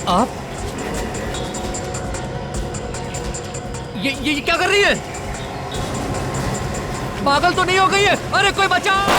आप ये क्या कर रही है? पागल तो नहीं हो गई है? अरे कोई बचाओ!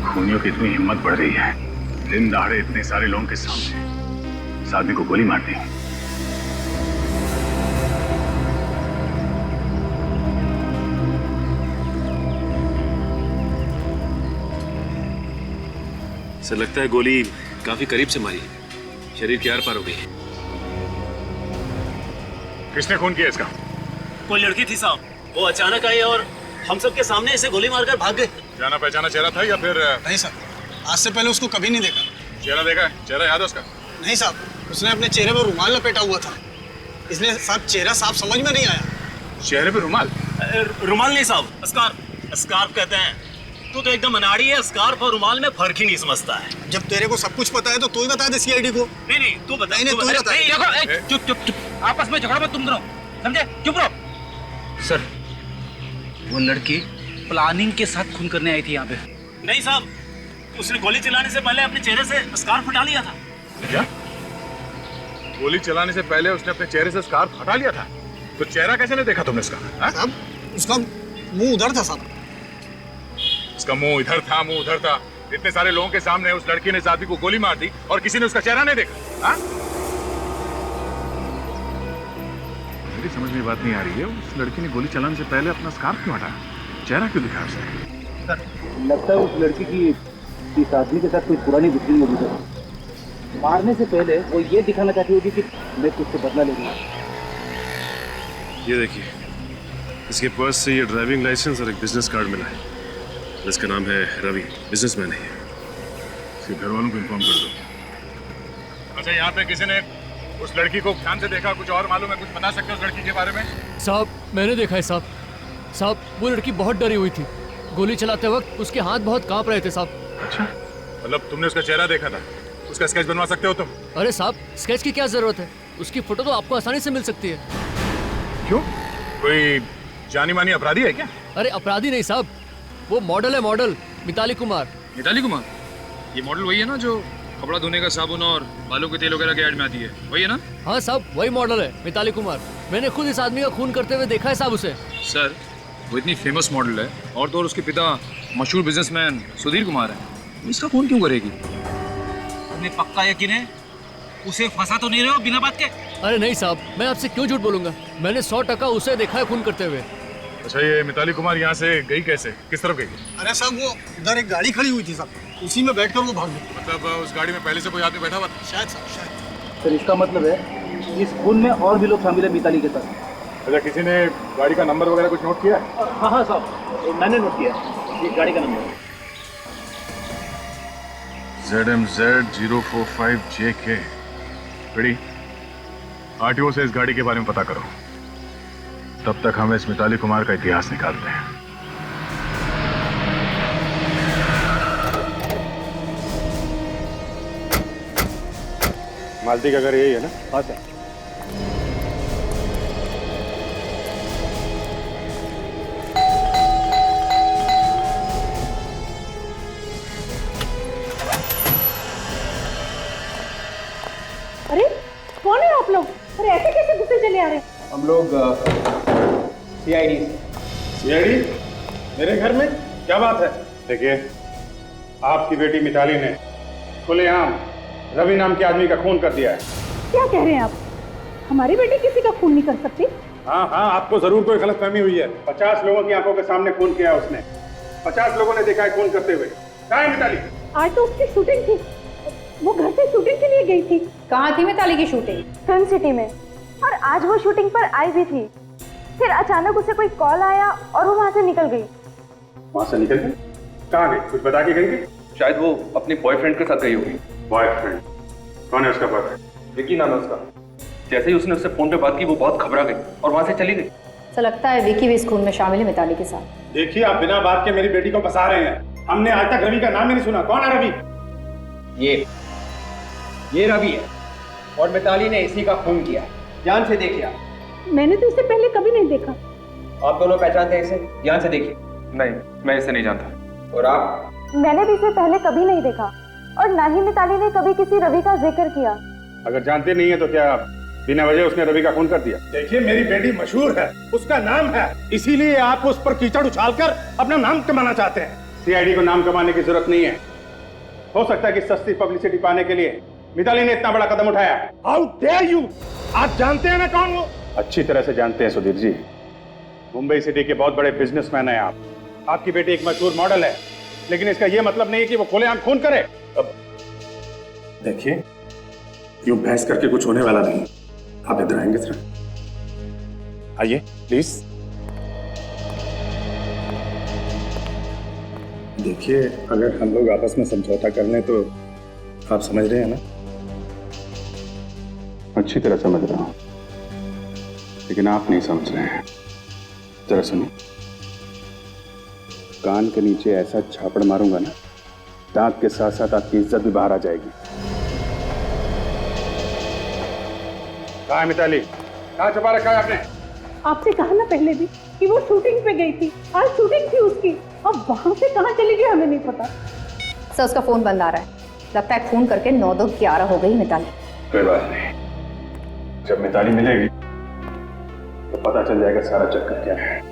खूनियों की इतनी हिम्मत बढ़ रही है, दिन दहाड़े इतने सारे लोगों के सामने इस आदमी को गोली मार दी। सर लगता है गोली काफी करीब से मारी, शरीर के आर पार हो गई है। किसने खून किया इसका? कोई लड़की थी साहब, वो अचानक आई और हम सबके सामने इसे गोली मारकर भाग गए। जाना पहचाना चेहरा था या फिर? नहीं साहब, आज से पहले उसको कभी नहीं देखा। चेहरा देखा है? चेहरा याद है उसका? नहीं साहब, उसने अपने चेहरे पर रुमाल लपेटा हुआ था, इसलिए साहब चेहरा साफ समझ में नहीं आया। चेहरे पे रुमाल? रुमाल नहीं साहब, स्कार्फ। स्कार्फ कहते हैं। तू तो एकदम अनाड़ी है, स्कार्फ और रुमाल में फर्क ही नहीं समझता है। जब तेरे को सब कुछ पता है तो तू ही बता दे सीआईडी को। नहीं तू बता। नहीं, तू ही बता। चुप, आपस में झगड़ा मत तुम दोनों, समझे? चुप रहो। सर, वो लड़की प्लानिंग के साथ खून करने आई थी यहाँ पे। नहीं साहब, उसने गोली चलाने से पहले अपने चेहरे से स्कार्फ हटा लिया था। क्या? गोली चलाने से पहले उसने अपने चेहरे से स्कार्फ हटा लिया था? तो चेहरा कैसे नहीं देखा तुमने इसका? साहब, उसका मुंह उधर था साहब। उसका मुंह इधर था, मुंह उधर था। इतने सारे लोगों के सामने उस लड़की ने इस आदमी को गोली मार दी और किसी ने उसका चेहरा नहीं देखा? मेरी समझ में बात नहीं आ रही है, उस लड़की ने गोली चलाने से पहले अपना स्कार्फ क्यों हटाया? चेहरा क्यों दिखाया उसे? लगता है उस लड़की की इस आदमी के साथ कोई पुरानी दुश्मनी होगी सर। मारने से पहले वो ये दिखाना चाहती होगी कि मैं तुझसे बदला ले रही हूँ। ये देखिए, इसके पर्स से ये ड्राइविंग लाइसेंस और एक बिजनेस कार्ड मिला है। इसका नाम है रवि, बिजनेसमैन है। इसके घर वालों को इन्फॉर्म कर दो। अच्छा, यहाँ पे किसी ने उस लड़की को ध्यान से देखा? कुछ और मालूम है? कुछ बता सकते हो उस लड़की के बारे में? साहब, मैंने देखा है साहब। साहब, वो लड़की बहुत डरी हुई थी। गोली चलाते वक्त उसके हाथ बहुत कांप रहे थे साहब। अच्छा, मतलब तुमने उसका चेहरा देखा था? उसका स्केच बनवा सकते हो तुम? अरे साहब, स्केच की क्या जरूरत है? उसकी फोटो तो आपको आसानी से मिल सकती है। क्यों? कोई जानी मानी अपराधी है क्या? अरे अपराधी नहीं साहब, वो मॉडल है, मॉडल मिताली कुमार। मिताली कुमार? ये मॉडल वही है ना जो कपड़ा धोने का साबुन और बालों के तेल वगैरह के ऐड में आती है, वही है ना? हाँ साहब, वही मॉडल है, मिताली कुमार। मैंने खुद इस आदमी का खून करते हुए देखा है साहब उसे। सर, वो इतनी फेमस मॉडल है और तो और उसके पिता मशहूर बिजनेसमैन सुधीर कुमार है, इसका खून क्यों करेगी? तुम्हें पक्का यकीन है? उसे फंसा तो नहीं रहे हो बिना बात के? अरे नहीं साहब, मैं आपसे क्यों झूठ बोलूंगा? मैंने 100% उसे देखा है खून करते हुए। अच्छा, ये मिताली कुमार यहाँ से गई कैसे? किस तरफ गई? अरे साहब, वो उधर एक गाड़ी खड़ी हुई थी साहब, उसी में बैठकर वो भाग गई। मतलब उस गाड़ी में पहले से कोई आदमी बैठा हुआ था? शायद साहब, शायद। सर, इसका मतलब है इस खून में और भी लोग शामिल है मिताली के साथ। अच्छा, किसी ने गाड़ी का नंबर वगैरह कुछ नोट किया? हाँ साहब, मैंने नोट किया ये गाड़ी का नंबर। ZMZ 045JK। बड़ी आरटीओ से इस गाड़ी के बारे में पता करो, तब तक हम इस मिताली कुमार का इतिहास निकालते हैं। मालती का घर यही है ना? हाँ सर। अरे कौन है आप लोग? अरे ऐसे कैसे घुसे चले आ रहे? हम लोग सीआईडी। सीआईडी? मेरे घर में क्या बात है? देखिए, आपकी बेटी मिताली ने खुलेआम रवि नाम के आदमी का खून कर दिया है। क्या कह रहे हैं आप? हमारी बेटी किसी का खून नहीं कर सकती। हाँ हाँ, आपको जरूर कोई गलतफहमी हुई है। 50 लोगों की आंखों के सामने खून किया उसने। 50 लोगों ने देखा है खून करते हुए। कहाँ है मिताली? आज तो उसकी शूटिंग थी, वो घर से शूटिंग के लिए गई थी। कहाँ थी मिताली की शूटिंग? फिल्म सिटी में, और आज वो शूटिंग पर आई भी थी। फिर अचानक उसे कोई कॉल आया और वो वहाँ से निकल गई। वहाँ से निकल गई? कहाँ गई? कुछ बता के गई थी? शायद वो अपने बॉयफ्रेंड के साथ गई होगी। बॉयफ्रेंड? कौन है उसका बॉयफ्रेंड? विकी नाम है उसका। जैसे ही उसने उससे फोन पे बात की, वो बहुत घबरा गई और वहां से चली गई। तो लगता है विकी भी इस खून में शामिल है मिताली के साथ। देखिए, आप बिना बात के मेरी बेटी को फंसा रहे हैं। हमने आज तक रवि का नाम ही नहीं सुना। कौन है रवि? ये रवि है और मिताली ने इसी का खून किया। ध्यान से देखिए आप। मैंने तो इसे पहले कभी नहीं देखा। आप दोनों पहचानते हैं इसे? ध्यान से देखिए। नहीं, मैं इसे नहीं जानता। और आप? मैंने भी इसे पहले कभी नहीं देखा, और ना ही मिताली ने कभी किसी रवि का जिक्र किया। अगर जानते नहीं है तो क्या बिना वजह उसने रवि का खून कर दिया? देखिए, मेरी बेटी मशहूर है, उसका नाम है, इसीलिए आप उस पर कीचड़ उछालकर अपना नाम कमाना चाहते हैं। सीआईडी को नाम कमाने की जरूरत नहीं है। हो सकता है कि सस्ती पब्लिसिटी पाने के लिए मिताली ने इतना बड़ा कदम उठाया। How dare you! आप जानते हैं ना कौन वो? अच्छी तरह से जानते हैं सुधीर जी। मुंबई सिटी के बहुत बड़े बिजनेसमैन हैं आप। आपकी बेटी एक मशहूर मॉडल है, लेकिन इसका यह मतलब नहीं है कि वो खुलेआम खून करे। अब देखिए, यूं बहस करके कुछ होने वाला नहीं। आप इधर आएंगे जरा? आइए प्लीज। देखिए, अगर हम लोग आपस में समझौता कर लें तो आप समझ रहे हैं ना? अच्छी तरह समझ रहा हूं, लेकिन आप नहीं समझ रहे हैं। जरा सुनिए, कान के नीचे ऐसा झापड़ मारूंगा ना, दांत के साथ साथ आपकी इज्जत भी बाहर आ जाएगी। कहाँ है मिताली? कहाँ छुपा रखा है आपने? आपसे कहा ना पहले भी कि वो शूटिंग पे गई थी। आज शूटिंग थी उसकी, अब वहां से कहाँ चली गई हमें नहीं पता। सर, उसका फोन बंद आ रहा है। लगता है फोन करके 9-2-11 हो गई मिताली। कोई बात नहीं, जब मिताली मिलेगी तो पता चल जाएगा सारा चक्कर क्या है।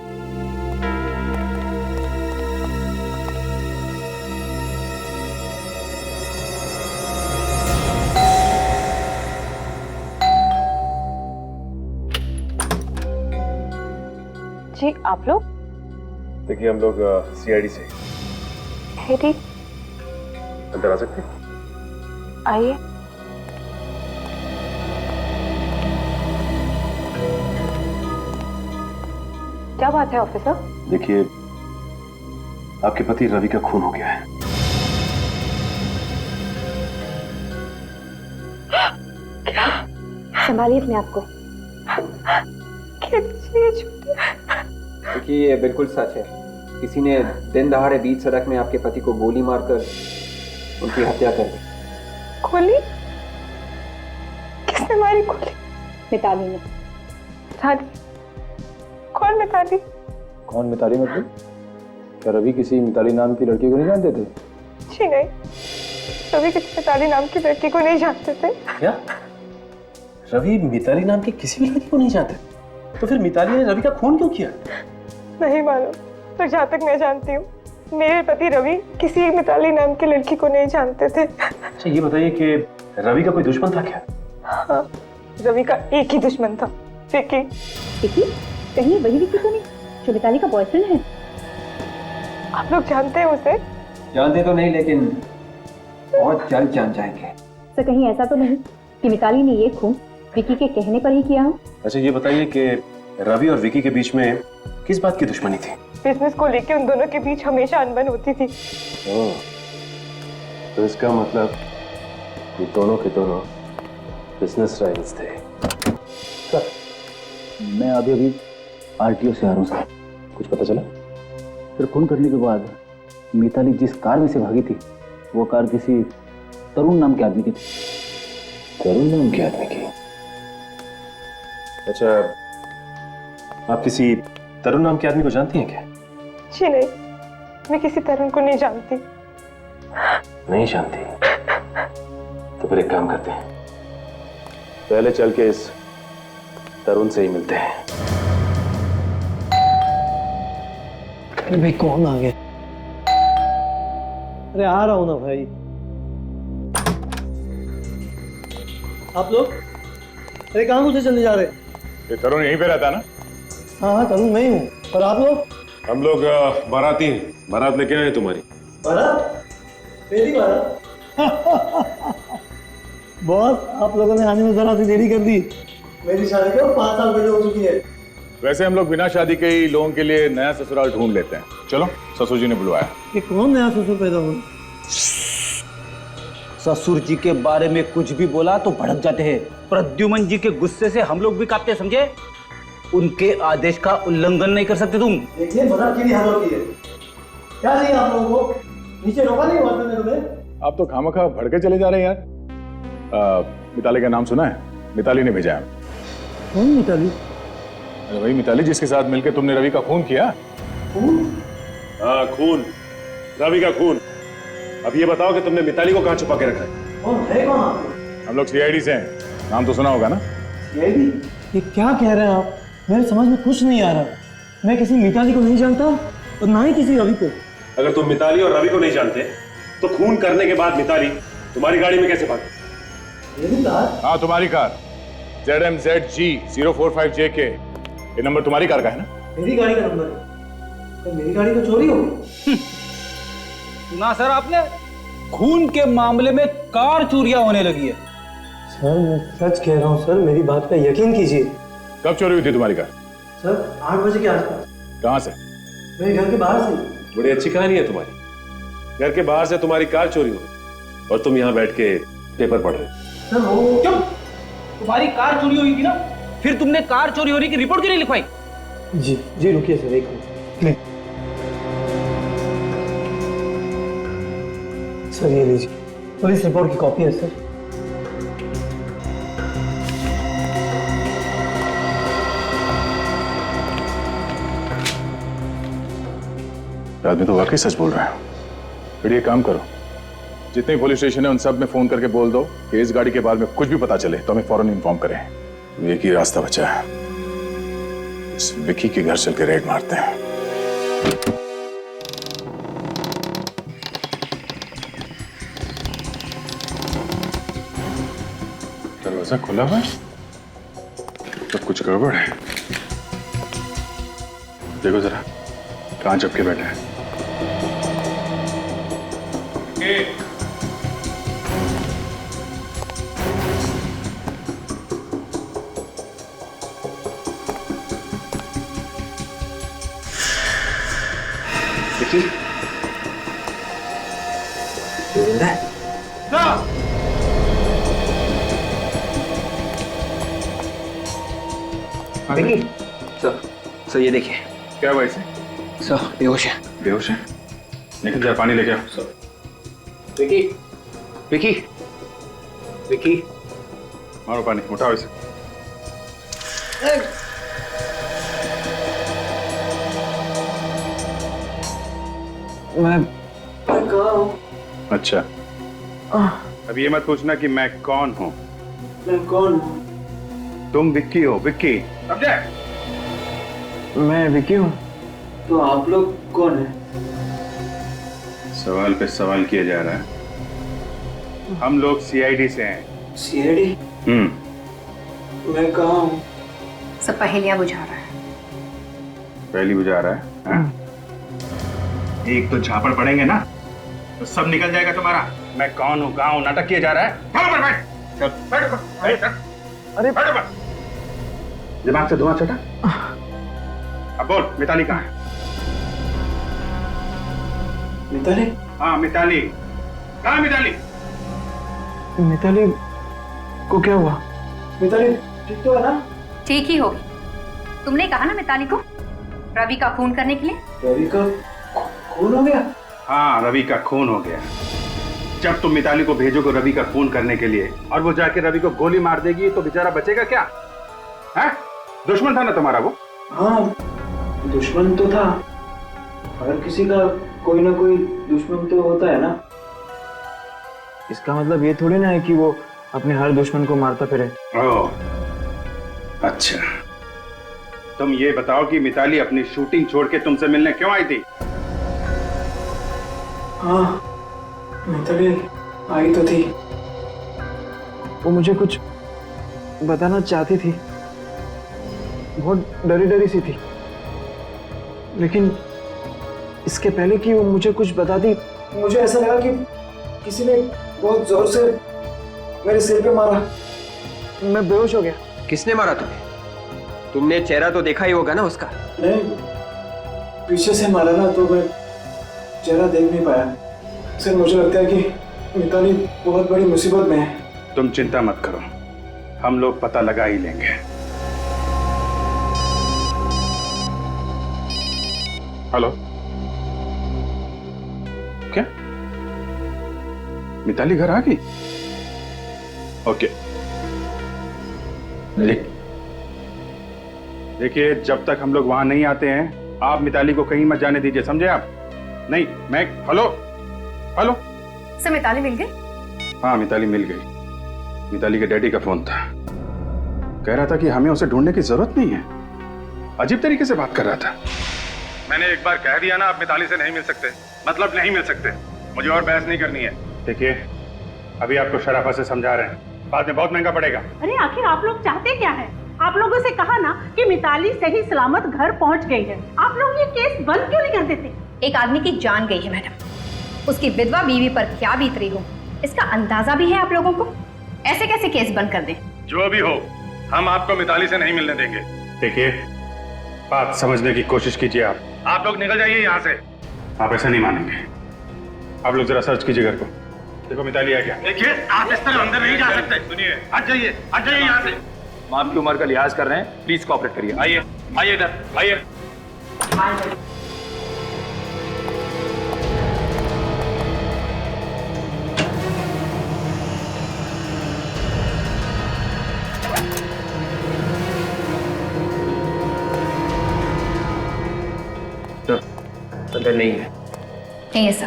जी, आप लोग? देखिए, हम लोग सीआईडी से। है ठीक, अंदर आ सकते हैं? आइए। क्या बात है ऑफिसर? देखिए, आपके पति रवि का खून हो गया है। क्या? संभालिए अपने आप को। देखिए, ये बिल्कुल सच है। किसी ने दिन दहाड़े बीच सड़क में आपके पति को गोली मारकर उनकी हत्या कर दी। गोली? किसने मारी गोली? मिताली ने। मिताली? कौन मिताली? कौन मिताली मतलब? क्या रवि किसी मिताली नाम की लड़की को नहीं जानते थे? जी नहीं, रवि किसी मिताली नाम की लड़की को नहीं जानते थे। क्या? रवि मिताली नाम की किसी भी लड़की को नहीं जानते? तो फिर मिताली ने रवि का खून क्यों किया? नहीं मालूम, तो जहाँ तक मैं जानती हूँ मेरे पति रवि किसी मिताली नाम की लड़की को नहीं जानते थे। अच्छा, ये बताइए कि रवि का कोई दुश्मन था क्या? हाँ, रवि का एक ही दुश्मन था, विकी। विकी? कहीं वही विकी तो नहीं जो मिताली का बॉयफ्रेंड है? आप लोग जानते हैं उसे? जानते तो नहीं, लेकिन बहुत जल्द जान जाएंगे। सर, कहीं ऐसा तो नहीं कि मिताली ने ये खून विकी के कहने पर ही किया हो? अच्छा, ये बताइए कि रवि और विकी के बीच में किस बात की दुश्मनी थी? बिजनेस को लेकर उन दोनों के बीच हमेशा अनबन होती थी। तो इसका मतलब ये दोनों के दोनों बिजनेस राइवल्स थे। सर, मैं अभी आरटीओ से आ रहा हूँ सर। कुछ पता चला? फिर खून करने के बाद मिताली जिस कार में से भागी थी, वो कार किसी तरुण नाम के आदमी की थी। तरुण नाम के आदमी की? अच्छा, आप किसी तरुण नाम के आदमी को जानती हैं क्या? जी नहीं, मैं किसी तरुण को नहीं जानती। नहीं जानती? तो फिर एक काम करते हैं, पहले चल के इस तरुण से ही मिलते हैं। अरे भाई, कौन आ गया? अरे आ रहा हूं ना भाई। आप लोग? अरे कहाँ मुझे चले जा रहे? ये तरुण यहीं पे रहता ना? हाँ तरुण मैं ही हूँ, पर आप लोग? हम लोग बाराती हैं, बारात लेके आए हैं तुम्हारी। बारात? मेरी बारात? बॉस आप लोगों ने आने में जरा सी देरी कर दी। मेरी शादी को 5 साल पहले हो चुकी है। वैसे हम लोग बिना शादी के ही लोगों के लिए नया ससुराल ढूंढ लेते हैं। चलो ससुर जी ने बुलवाया। ये कौन नया ससुर पैदा हुआ? ससुर जी के बारे में कुछ भी बोला तो भड़क जाते हैं। प्रद्युमन जी के गुस्से से हम लोग भी कांपते हैं, समझे? उनके आदेश का उल्लंघन नहीं कर सकते तुम। देखिए बारात की भी हालत की है। क्या चाहिए आप लोगों को? नीचे रोका नहीं हुआ था तुम्हें? आप तो खामखा भड़के चले जा रहे हैं यार। मिताली का नाम सुना है? मिताली ने भेजा है। कौन मिताली? अरे वही मिताली जिसके साथ मिलकर तुमने रवि का खून किया। खून? हाँ खून, रवि का खून। अब ये बताओ कि तुमने मिताली को कहाँ छुपा के रखा है? कौन है कौन आप? हम लोग सीआईडी से हैं, नाम तो सुना होगा ना? सीआईडी? ये क्या कह रहे हैं आप? मेरे समझ में कुछ नहीं आ रहा। मैं किसी मिताली को नहीं जानता और ना ही किसी रवि को। अगर तुम मिताली और रवि को नहीं जानते तो खून करने के बाद मिताली तुम्हारी गाड़ी में कैसे भागी? मेरी कार? हाँ तुम्हारी कार, ZMZG 045JK। ये नंबर तुम्हारी कार का है ना? मेरी गाड़ी का नंबर है। तो मेरी गाड़ी तो चोरी हो गई। सुना सर आपने? खून के मामले में कार चोरियां होने लगी है। सर मैं सच कह रहा हूँ सर, मेरी बात का यकीन कीजिए। कब चोरी हुई थी तुम्हारी कार? सर 8 बजे के आसपास। कहाँ से? मेरे घर के बाहर से। बड़ी अच्छी कहानी है तुम्हारी। घर के बाहर से तुम्हारी कार चोरी हो गई और तुम यहाँ बैठ के पेपर पढ़ रहे हो। सर वो क्यों? तुम्हारी कार चोरी हुई थी ना, फिर तुमने कार चोरी होने की रिपोर्ट क्यों नहीं लिखवाई? जी रुकिए सर एक मिनट। सर ये लीजिए, पुलिस रिपोर्ट की कॉपी है सर। आदमी तो वाकई सच बोल रहा है। फिर ये काम करो, जितने पुलिस स्टेशन है उन सब में फोन करके बोल दो कि इस गाड़ी के बारे में कुछ भी पता चले तो हमें फौरन इन्फॉर्म करें। एक ही रास्ता बचा है, इस विकी के घर चल के रेड मारते हैं। दरवाजा खुला हुआ है तो कुछ गड़बड़ है। देखो जरा कहां चपके बैठे हैं। विकी, सर ये देखिए। क्या हुआ इसे? सर बेहोश है। बेहोश है? निकल जा, पानी लेके आओ। विकी, विकी, विकी, मारो पानी, उठाओ इसे। मैं कहाँ हूँ? अच्छा, अब ये मत पूछना कि मैं कौन हूँ। मैं कौन हूँ? तुम विक्की हो, विक्की, समझे? मैं विकी हूँ। तो आप लोग कौन हैं? सवाल पे सवाल किया जा रहा है। हम लोग सीआईडी से हैं। सीआईडी? मैं कहाँ हूँ? सब पहेलियां बुझा रहा है। पहली बुझा रहा है, हाँ? एक तो झापड़ पड़ेंगे ना तो सब निकल जाएगा तुम्हारा। मैं कौन हूँ, कहाँ हूँ, नाटक किया जा रहा है। चल बैठ, चल बैठ ऊपर। अरे बैठ ऊपर। दिमाग से धुआं छटा। अब बोल, मिताली कहाँ है? मिताली? हाँ मिताली, कहाँ मिताली? मिताली को क्या हुआ? मिताली ठीक तो है ना? ठीक ही होगी। तुमने कहा ना मिताली को रवि का खून करने के लिए। रवि का खून हो गया? हाँ रवि का खून हो गया। जब तुम मिताली को भेजोगे रवि का खून करने के लिए और वो जाके रवि को गोली मार देगी तो बेचारा बचेगा क्या? है? दुश्मन था ना तुम्हारा वो? हाँ दुश्मन तो था। हर किसी का कोई ना कोई दुश्मन तो होता है ना। इसका मतलब ये थोड़ी ना है कि वो अपने हर दुश्मन को मारता फिरे। ओह अच्छा, तुम ये बताओ कि मिताली अपनी शूटिंग छोड़ के तुमसे मिलने क्यों आई थी? हाँ मिताली आई तो थी। वो मुझे कुछ बताना चाहती थी। बहुत डरी डरी सी थी। लेकिन इसके पहले कि वो मुझे कुछ बता दी, मुझे ऐसा लगा कि किसी ने बहुत जोर से मेरे सिर पे मारा। मैं बेहोश हो गया। किसने मारा तुम्हें? तुमने चेहरा तो देखा ही होगा ना उसका? नहीं, पीछे से मारा ना, तो मैं चेहरा देख नहीं पाया। सर, मुझे लगता है कि मिताली बहुत बड़ी मुसीबत में है। तुम चिंता मत करो, हम लोग पता लगा ही लेंगे। हेलो, क्या मिताली घर आ गई? ओके, देखिए जब तक हम लोग वहां नहीं आते हैं आप मिताली को कहीं मत जाने दीजिए, समझे आप? नहीं, मैं हेलो हेलो सर, मिताली मिल गई? हाँ, मिताली मिल गई। मिताली के डैडी का फोन था, कह रहा था कि हमें उसे ढूंढने की जरूरत नहीं है। अजीब तरीके से बात कर रहा था। मैंने एक बार कह दिया ना, आप मिताली से नहीं मिल सकते, मतलब नहीं मिल सकते। मुझे और बहस नहीं करनी है। देखिए, अभी आपको शराफत से समझा रहे हैं, बाद में बहुत महंगा पड़ेगा। अरे आखिर आप लोग चाहते क्या है? आप लोगों से कहा ना कि मिताली सही सलामत घर पहुंच गई है। आप लोग ये केस बंद क्यों नहीं कर देते? एक आदमी की जान गई है मैडम, उसकी विधवा बीवी पर क्या बीत रही हो इसका अंदाजा भी है आप लोगों को? ऐसे कैसे केस बंद कर दें? जो भी हो, हम आपको मिताली से नहीं मिलने देंगे। देखिए, बात समझने की कोशिश कीजिए। आप लोग निकल जाइए यहाँ से। आप ऐसा नहीं मानेंगे। आप लोग जरा सर्च कीजिए घर को, देखो मिताली है क्या। देखिए, आप इस तरह अंदर नहीं जा सकते। सुनिए, हट जाइए यहाँ से। हम आपकी उम्र का लिहाज कर रहे हैं, प्लीज कोऑपरेट करिए। आइए आइए इधर आइए। अंदर नहीं है। नहीं है सर।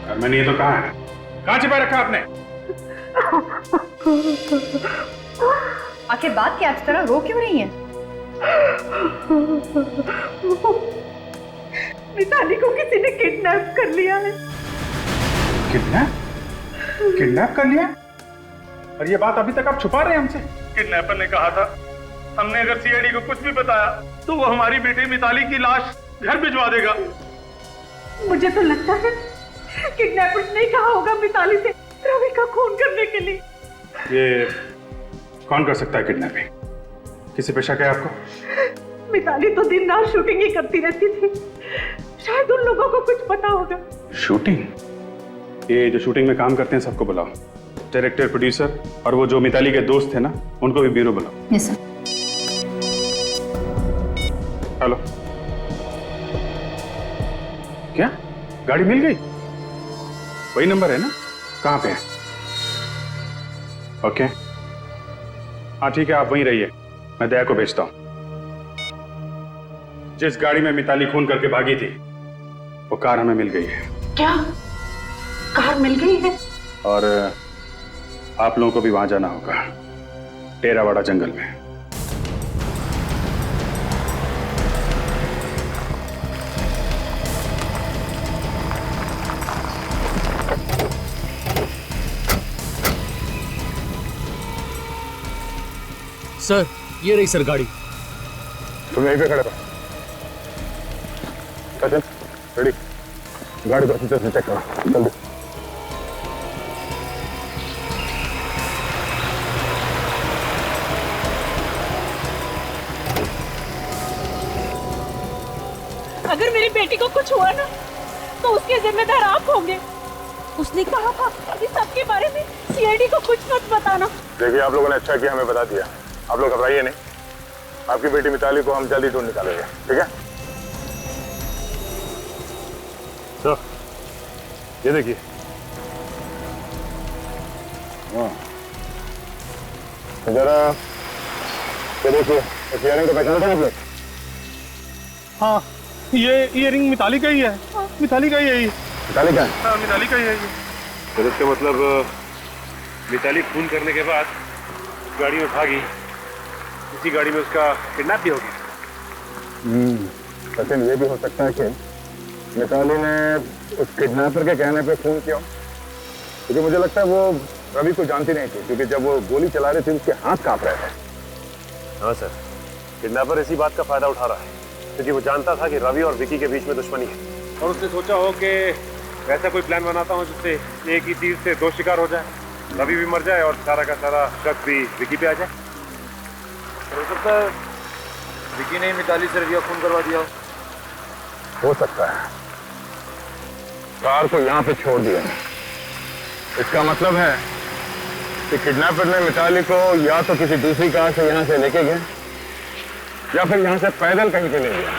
घर में नहीं है तो कहाँ है? कहाँ छिपा रखा आपने? आखिर बात क्या इस तरह रो क्यों रही है? मिताली को किसी ने किडनैप कर लिया है। किडनैप कर लिया? और ये बात अभी तक आप छुपा रहे हैं हमसे? किडनैपर ने कहा था हमने अगर सीआईडी को कुछ भी बताया तो वो हमारी बेटी मिताली की लाश घर भिजवा देगा। मुझे तो लगता है किडनैपर्स ने कहा होगा मिताली से रवि का खून करने के लिए। ये कौन कर सकता है किडनैपिंग? किसी पे शक है आपको? मिताली तो दिन रात शूटिंग ही करती रहती थी, शायद उन लोगों को कुछ पता होगा। शूटिंग? ये जो शूटिंग में काम करते हैं सबको बुलाओ, डायरेक्टर, प्रोड्यूसर और वो जो मिताली के दोस्त थे ना उनको भी ब्यूरो बुलाओ। Yes sir. हेलो, क्या गाड़ी मिल गई? वही नंबर है ना? कहाँ पे है? ओके, हाँ ठीक है, आप वहीं रहिए, मैं दया को भेजता हूं। जिस गाड़ी में मिताली खून करके भागी थी वो कार हमें मिल गई है। क्या कार मिल गई है? और आप लोगों को भी वहां जाना होगा, टेरावाड़ा जंगल में। सर, ये रही सर गाड़ी। तुम यहीं पे खड़े रहो। सचिन, रेडी? गाड़ी को अच्छी तरह से चेक करो, जल्दी। अगर मेरी बेटी को कुछ हुआ ना तो उसके जिम्मेदार आप होंगे। उसने कहा था कि सबके बारे में सीआईडी को कुछ मत बताना। देखिए, आप लोगों ने अच्छा किया हमें बता दिया। आप लोग घबराइए नहीं, आपकी बेटी मिताली को हम जल्दी ढूंढ निकालेंगे, ठीक है? तो ये देखिए, जरा ये देखिए, इस इयरिंग को पहचानते हैं आप लोग? हाँ, ये इयरिंग मिताली का ही है। मिताली का ही है ये। मिताली का है? हाँ, मिताली का ही है ये। तो इसका मतलब मिताली खून करने के बाद गाड़ी में भागी, इसी गाड़ी में उसका किडनैप भी हो गया। सचिन, ये भी हो सकता है कि मिताली ने उस किडनैपर के कहने पे खून किया, क्योंकि मुझे लगता है वो रवि को जानती नहीं थी, क्योंकि जब वो गोली चला रही थी उसके हाथ कांप रहे थे। हाँ सर, किडनैपर इसी बात का फायदा उठा रहा है। क्योंकि वो जानता था कि रवि और विकी के बीच में दुश्मनी है और उसने सोचा हो कि वैसा कोई प्लान बनाता हूँ जिससे एक ही तीर से दो शिकार हो जाए, रवि भी मर जाए और सारा का सारा शक भी विकी पे आ जाए। हो सकता है विकी ने मिताली से रवि का खून करवा दिया हो सकता है। कार को यहाँ पे छोड़ दिया, इसका मतलब है कि किडनैपर ने मिताली को या तो किसी दूसरी कार से यहाँ से लेके गए या फिर यहाँ से पैदल कहीं पे ले गया,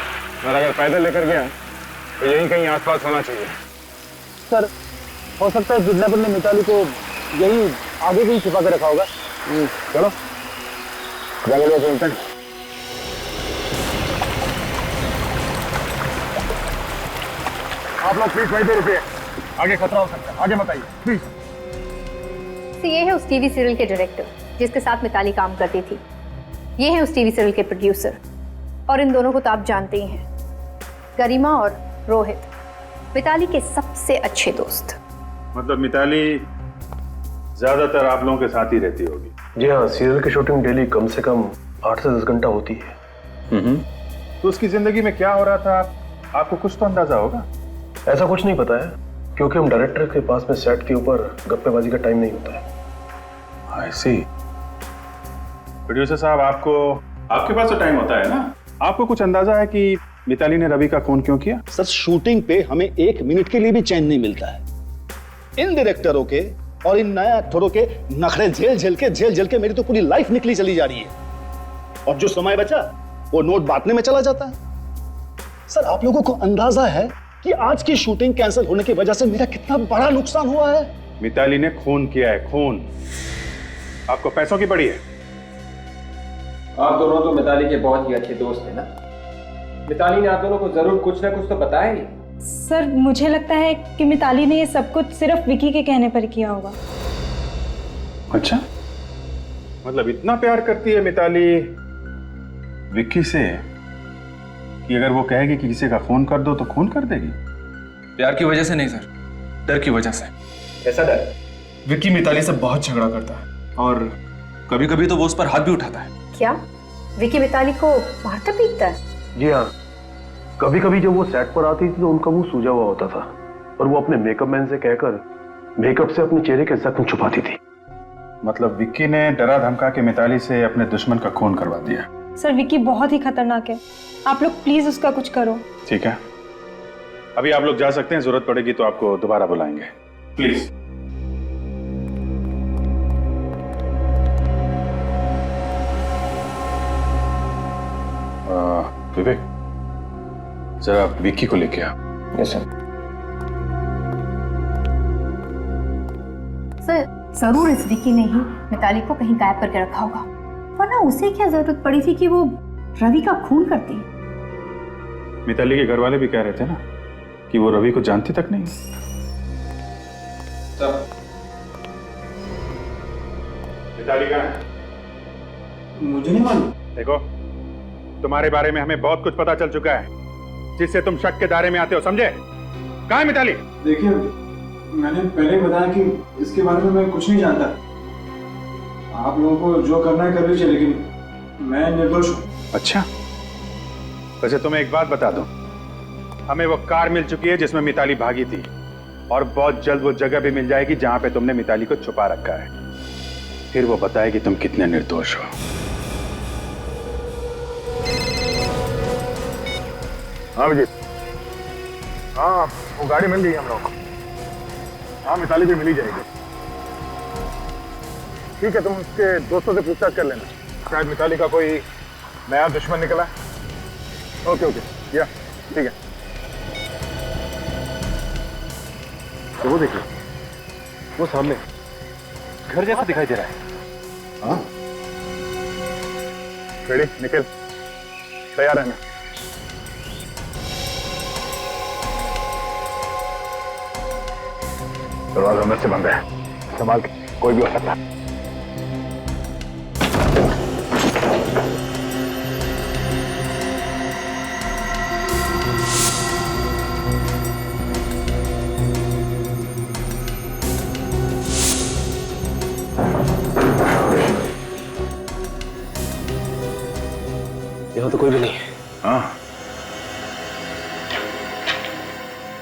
और अगर पैदल लेकर गया तो यहीं कहीं आसपास होना चाहिए। सर हो सकता है किडनैपर ने मिताली को यही आगे कहीं छिपा के रखा होगा। चलो जंगल में चलते हैं। आप लोग प्लीज वहीं पे रुकिए, आगे खतरा हो सकता है, आगे बताइए प्लीज। ये है उस टीवी सीरियल के डायरेक्टर जिसके साथ मिताली काम करती थी, ये है उस टीवी सीरियल के प्रोड्यूसर, और इन दोनों को तो आप जानते ही हैं, गरिमा और रोहित, मिताली के सबसे अच्छे दोस्त। मतलब मिताली ज्यादातर आप लोगों के साथ ही रहती होगी? जी हाँ, सीरियल की शूटिंग डेली कम से कम 8 से 10 घंटा होती है। तो उसकी जिंदगी में क्या हो रहा था आपको कुछ तो अंदाजा होगा? ऐसा कुछ नहीं पता है क्योंकि हम डायरेक्टर के पास में सेट के ऊपर गप्पेबाजी का टाइम नहीं होता है। I see। प्रोड्यूसर साहब, आपके पास तो टाइम होता है ना, आपको कुछ अंदाजा है कि मिताली ने रवि का खून क्यों किया? सर शूटिंग पे हमें 1 मिनट के लिए भी चैन नहीं मिलता है। इन डायरेक्टरों के और इन नए एक्टरों के नखरे झेल झेल के मेरी तो पूरी लाइफ निकली चली जा रही है, और जो समय बचा वो नोट बांटने में चला जाता है। सर आप लोगों को अंदाजा है कि आज की शूटिंग कैंसिल होने की वजह से मेरा कितना बड़ा नुकसान हुआ है? मिताली ने खून किया है, खून। आपको पैसों की पड़ी है? आप दोनों तो मिताली के बहुत ही अच्छे दोस्त हैं ना, मिताली ने आप दोनों को जरूर कुछ ना कुछ तो बताया ही। सर मुझे लगता है कि मिताली ने ये सब कुछ सिर्फ विकी के कहने पर किया होगा। अच्छा, मतलब इतना प्यार करती है मिताली विक्की से कि अगर वो कहेगी कि किसी का खून कर दो तो खून कर देगी? प्यार की वजह से नहीं सर, डर की वजह से। कैसा डर? विक्की मिताली से बहुत झगड़ा करता है और कभी कभी तो वो उस पर हाथ भी उठाता है। क्या विकी मिताली को मारता पीटता है? जी हाँ, कभी कभी जब वो सेट पर आती थी तो उनका मुंह सूजा हुआ होता था और वो अपने मेकअप मैन से कहकर मेकअप से अपने चेहरे के जख्म छुपाती थी। मतलब विक्की ने डरा धमका के मिताली से अपने दुश्मन का खून करवा दिया। सर विकी बहुत ही खतरनाक है, आप लोग प्लीज उसका कुछ करो। ठीक है, अभी आप लोग जा सकते हैं, जरूरत पड़ेगी तो आपको दोबारा बुलाएंगे, प्लीज। विवेक, जरा विक्की को लेके आ। Yes sir. सर जरूर इस विकी ने ही मिताली को कहीं गायब करके रखा होगा, वरना उसे क्या जरूरत पड़ी थी कि वो रवि का खून करती? मिताली के घर वाले भी कह रहे थे ना कि वो रवि को जानती तक नहीं। मिताली कहाँ है? मुझे नहीं मालूम। देखो, तुम्हारे बारे में हमें बहुत कुछ पता चल चुका है जिससे तुम शक के दायरे में आते हो, समझे? कहाँ है मिताली? देखिए, मैंने पहले बताया कि इसके बारे में मैं कुछ नहीं जानता। आप लोगों को जो करना है कर लीजिए, लेकिन मैं निर्दोष हूँ। अच्छा, वैसे तुम्हें एक बात बता दूं, हमें वो कार मिल चुकी है जिसमें मिताली भागी थी, और बहुत जल्द वो जगह भी मिल जाएगी जहां पे तुमने मिताली को छुपा रखा है। फिर वो बताएगी तुम कितने निर्दोष हो। हाँ विजय, हाँ वो गाड़ी मिल गई हम लोग को। हाँ मिताली भी मिल ही जाएगी। ठीक है, तुम उसके दोस्तों से पूछताछ कर लेना, शायद मिताली का कोई नया दुश्मन निकला। ओके ओके, या ठीक है। तो वो देखिए, वो सामने घर जैसा दिखाई दे रहा है। हाँ, रेडी, निकल, तैयार रहना। दरवाजा अंदर से बंद है, संभाल के, कोई भी हो सकता है। यहाँ तो कोई भी नहीं है। हाँ,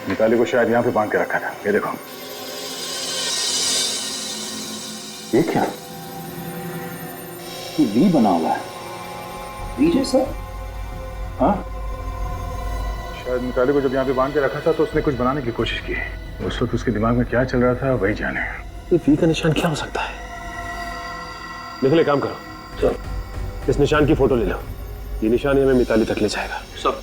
मिताली को शायद यहाँ पे बांध के रखा था। ये देखो, ये क्या? ये वी बना हुआ है, वी जैसा। हाँ, शायद मिताली को जब यहाँ पे बांध के रखा था तो उसने कुछ बनाने की कोशिश की। उस वक्त उसके दिमाग में क्या चल रहा था वही जाने। ये वी का निशान क्या हो सकता है? निखिल, एक काम करो, चलो इस निशान की फोटो ले लो। ये निशान ही हमें मिताली तक ले जाएगा। सब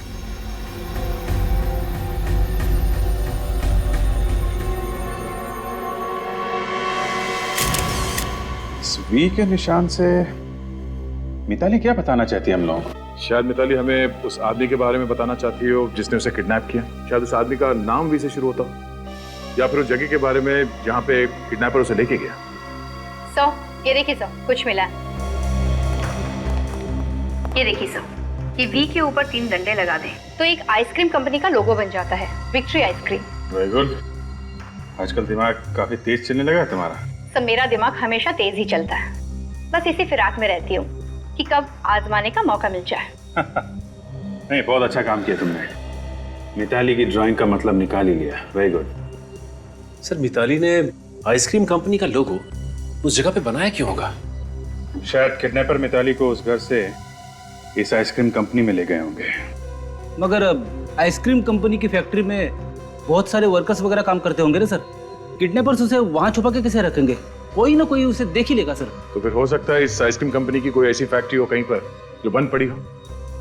इस वी के निशान से मिताली क्या बताना चाहती है हम लोगों को? शायद मिताली हमें उस आदमी के बारे में बताना चाहती हो जिसने उसे किडनैप किया। शायद उस आदमी का नाम वी से शुरू होता हो, या फिर उस जगह के बारे में जहाँ पे किडनैपर उसे लेके गया। ये देखिए कुछ मिला। ये देखिए ये वी के ऊपर 3 डंडे लगा दें तो एक आइसक्रीम कंपनी का लोगो बन जाता है, विक्ट्री आइसक्रीम। Very good. आजकल दिमाग काफी तेज चलने लगा है तुम्हारा। सब मेरा दिमाग हमेशा तेज ही चलता है, बस इसी फिराक में रहती हूँ कि कब आजमाने का मौका मिल जाए। नहीं, बहुत अच्छा काम किया तुमने। मिताली की ड्राइंग का मतलब निकाल ही लिया। Very good. सर, मिताली ने आइसक्रीम कंपनी का लोगो उस जगह पे बनाया क्यों होगा? शायद किडनैपर मिताली को उस घर से इस आइसक्रीम कंपनी में ले गए होंगे। मगर आइसक्रीम कंपनी की फैक्ट्री में बहुत सारे वर्कर्स वगैरह काम करते होंगे ना सर। किडनैपर्स उसे वहां छुपा के कैसे रखेंगे? कोई ना कोई उसे देख ही लेगा सर। तो फिर हो सकता है इस आइसक्रीम कंपनी की कोई ऐसी फैक्ट्री हो कहीं पर जो बंद पड़ी हो,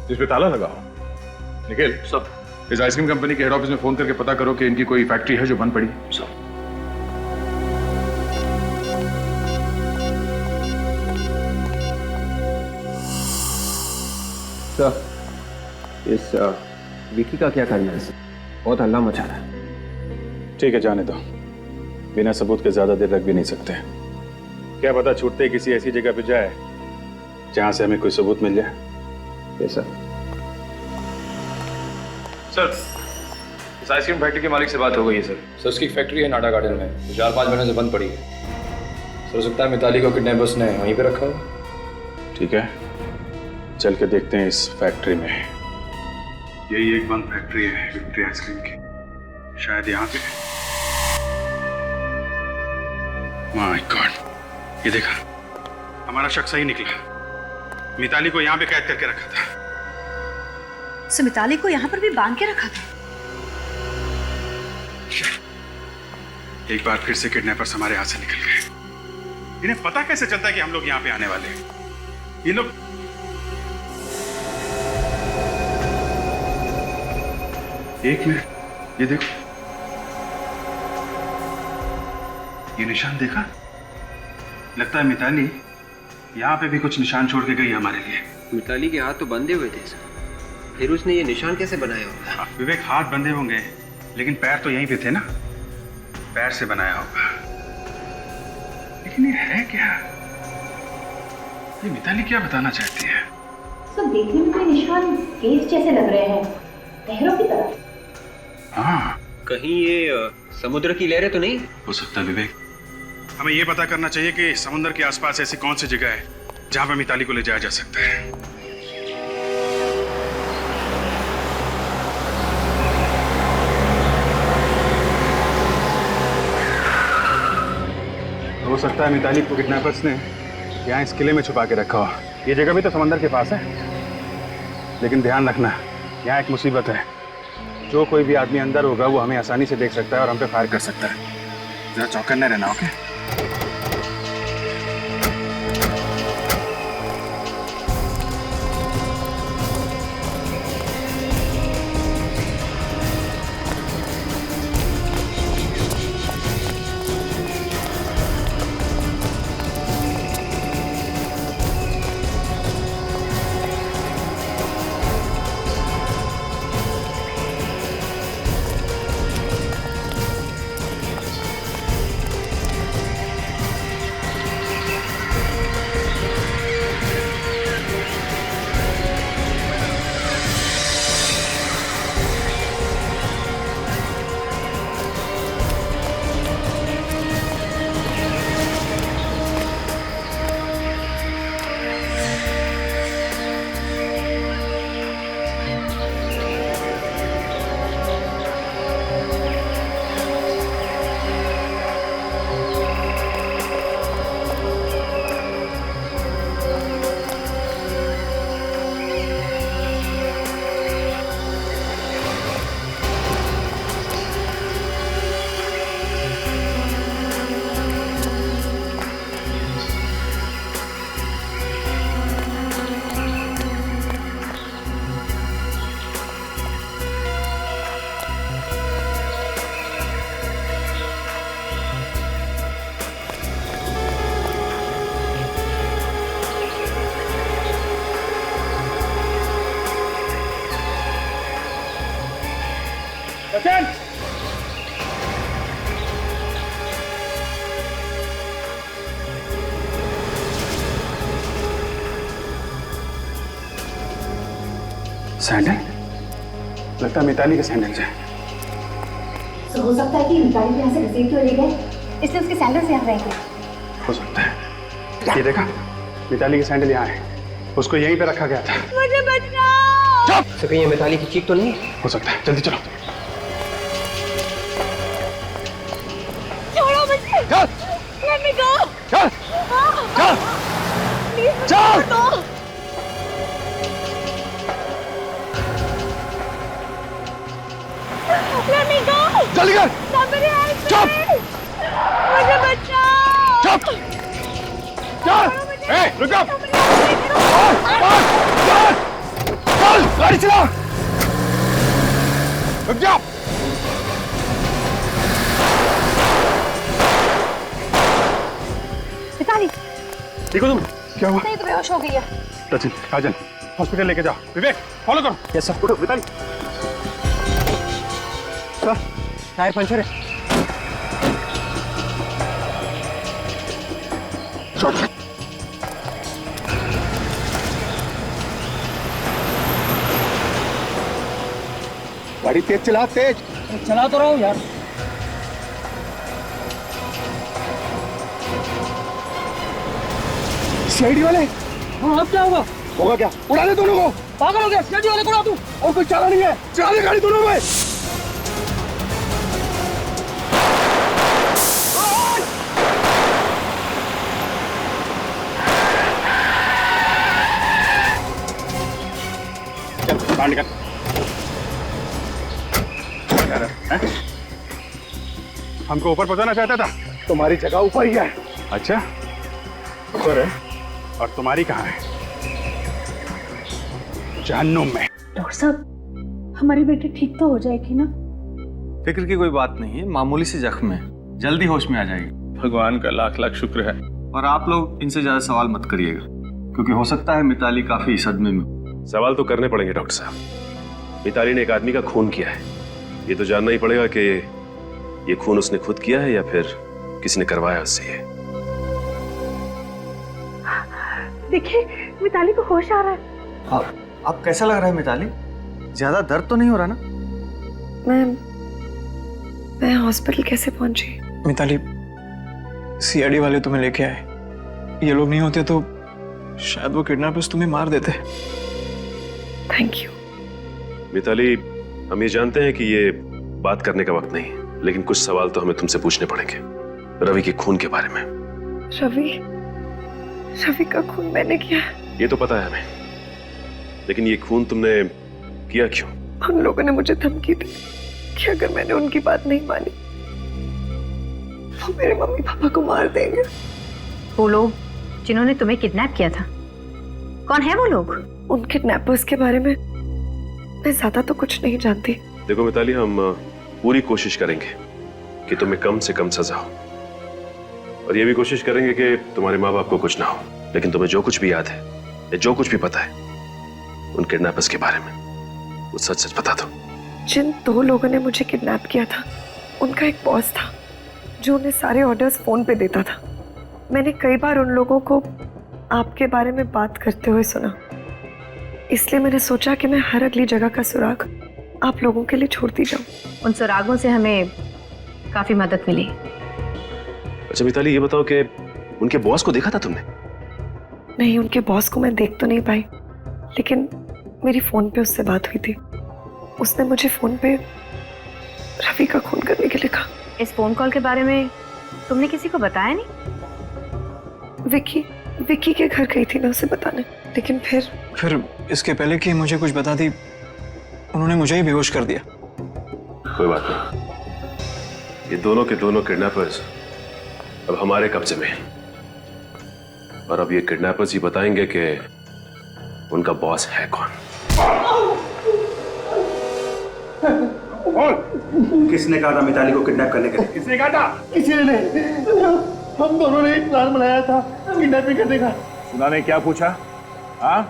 जिसपे ताला लगा हो। निखिल, सब इस आइसक्रीम कंपनी के हेड ऑफिस में फोन करके पता करो कि इनकी कोई फैक्ट्री है जो बंद पड़ी। सब सर, इस विकी का क्या करना है सर? बहुत हल्ला मचा रहा है। ठीक है, जाने दो। बिना सबूत के ज्यादा देर रख भी नहीं सकते। क्या पता छूटते ही किसी ऐसी जगह पे जाए जहां से हमें कोई सबूत मिल जाए। Yes sir. सर, इस आइसक्रीम फैक्ट्री के मालिक से बात हो गई है सर। सर, उसकी फैक्ट्री है नाडा गार्डन में, तो 4-5 महीने से बंद पड़ी है। सर, हो सकता है मिताली को किडनैपर्स ने वहीं पे रखा हो। ठीक है, चल के देखते हैं इस फैक्ट्री में। यही एक बंद फैक्ट्री है विक्ट्री आइसक्रीम की। शायद यहाँ पे। माय गॉड, ये देखा, हमारा शक सही निकला। मिताली को यहाँ पे कैद करके रखा था। सो मिताली को यहाँ पर भी बांध के रखा था। एक बार फिर से किडनैपर्स हमारे हाथ से निकल गए। इन्हें पता कैसे चलता है कि हम लोग यहाँ पे आने वाले हैं? ये लोग एक मिनट, ये देखो, ये निशान देखा? लगता है मिताली यहाँ पे भी कुछ निशान छोड़ के गई हमारे लिए। मिताली के हाथ तो बंधे हुए थे सर, फिर उसने ये निशान कैसे बनाया होगा? विवेक, हाथ बंधे होंगे लेकिन पैर तो यहीं पे थे ना, पैर से बनाया होगा। लेकिन ये है क्या? ये मिताली क्या बताना चाहती है? सब देखने में कोई निशान केस जैसे लग रहे हैं, लहरों की तरह। हाँ, कहीं ये समुद्र की लहरें तो नहीं हो सकता? विवेक, हमें ये पता करना चाहिए कि समुद्र के आसपास ऐसी कौन सी जगह है जहां पर मिताली को ले जाया जा सकता है। हो सकता है मिताली को किडनैपर्स ने यहाँ इस किले में छुपा के रखा हो। ये जगह भी तो समंदर के पास है, लेकिन ध्यान रखना, यहाँ एक मुसीबत है। जो कोई भी आदमी अंदर होगा वो हमें आसानी से देख सकता है और हम पे फायर कर सकता है। जरा चौकन्ने रहना, ओके? सचिन! सैंडल? लगता है मिताली के सैंडल से। तो हो सकता है कि मिताली यहाँ से घसीट के ले गए, इसलिए उसके सैंडल से यहाँ रहेंगे। हो सकता है। ये देखा, मिताली के सैंडल यहाँ है। उसको यहीं पे रखा गया था। मुझे बचाओ। चुप! तो कहीं ये मिताली की चीख तो नहीं है? हो सकता है। जल्दी चलो। छोड़ो मुझे। चल! Let me go. चल! चल! Please, चल! छोड़ दो। Let me go. जल्दी कर! Somebody help me. चुप! मुझे बचाओ। चुप! चल! ए, रुक जाओ! चल! गाड़ी चला! रुक जाओ! मिताली, ठीक हो तुम? क्या हुआ? नहीं तो बेहोश हो गई है। सचिन, काजल, हॉस्पिटल लेके जाओ। विवेक, फॉलो करो। Yes sir. उठो, मिताली। सर, टायर पंचर है। गाड़ी तेज चला, तेज। चला तो रहा हूँ यार। सीआईडी वाले? हाँ, अब क्या होगा? होगा क्या? उड़ा दे दोनों को। पागल हो गया? सीआईडी वाले को उड़ा दूं? और कोई चाला नहीं है। चला दे गाड़ी दोनों में। चल, बाहर निकल। यार, हैं? हमको ऊपर पहुंचाना चाहता था? तुम्हारी जगह ऊपर ही है। अच्छा, ऊपर है? और तुम्हारी कहाँ है? जहन्नुम में। डॉक्टर साहब, हमारी बेटी ठीक तो हो जाएगी ना? फिक्र की कोई बात नहीं है, मामूली सी जख्म है, जल्दी होश में आ जाएगी। भगवान का लाख लाख शुक्र है। और आप लोग इनसे ज्यादा सवाल मत करिएगा, क्योंकि हो सकता है मिताली काफी सदमे में। सवाल तो करने पड़ेंगे डॉक्टर साहब। मिताली ने एक आदमी का खून किया है, ये तो जानना ही पड़ेगा कि ये खून उसने खुद किया है या फिर किसी ने करवाया उससे। ये देखिए, मिताली को होश आ रहा है। आप कैसा लग रहा है मिताली? ज्यादा दर्द तो नहीं हो रहा ना? मैं हॉस्पिटल कैसे पहुंची? मिताली, सीआईडी वाले तुम्हें लेके आए। ये लोग नहीं होते तो शायद वो किडनैपर्स तुम्हें मार देते। Thank you. मिताली, हम ये जानते हैं कि ये बात करने का वक्त नहीं, लेकिन कुछ सवाल तो हमें तुमसे पूछने पड़ेंगे रवि के खून के बारे में। रवि का खून मैंने किया? ये तो पता है हमें, लेकिन ये खून तुमने किया क्यों? उन लोगों ने मुझे धमकी दी कि अगर मैंने उनकी बात नहीं मानी तो मेरे मम्मी पापा को मार देंगे। वो लोग जिन्होंने तुम्हें किडनैप किया था, कौन है वो लोग? उन किडनैपर्स के बारे में मैं ज्यादा तो कुछ नहीं जानती। देखो मिताली, हम पूरी कोशिश करेंगे कि तुम्हें कम से कम सजा हो, और ये भी कोशिश करेंगे कि तुम्हारे माँ बाप को कुछ ना हो। लेकिन तुम्हें जो कुछ भी याद है या जो कुछ भी पता है उन किडनैपर्स के बारे में, वो सच सच बता दो। जिन 2 लोगों ने मुझे किडनैप किया था, उनका एक बॉस था जो उन्हें सारे ऑर्डर्स फोन पे देता था। मैंने कई बार उन लोगों को आपके बारे में बात करते हुए सुना, इसलिए मैंने सोचा कि मैं हर अगली जगह का सुराग आप लोगों के लिए छोड़ती जाऊं। उन सुरागों से हमें काफी मदद मिली। अच्छा मिताली, ये बताओ कि उनके बॉस को देखा था तुमने? नहीं, उनके बॉस को मैं देख तो नहीं पाई, लेकिन मेरी फोन पे उससे बात हुई थी। उसने मुझे फोन पे रवि का खून करने के लिए कहा। इस फोन कॉल के बारे में तुमने किसी को बताया नहीं? विकी के घर गई थी मैं उसे बताने, लेकिन फिर इसके पहले कि मुझे कुछ बता दी, उन्होंने मुझे ही बेहोश कर दिया। कोई बात नहीं, ये दोनों के दोनों किडनैपर्स अब हमारे कब्जे में हैं, और अब ये किडनैपर्स ही बताएंगे कि उनका बॉस है कौन। किसने कहा था मिताली को किडनैप करने के लिए? किसने कहा था? किसी ने नहीं। हम दोनों ने एक प्लान बनाया था किडनैपिंग करने का। सुना ने क्या पूछा? हाँ,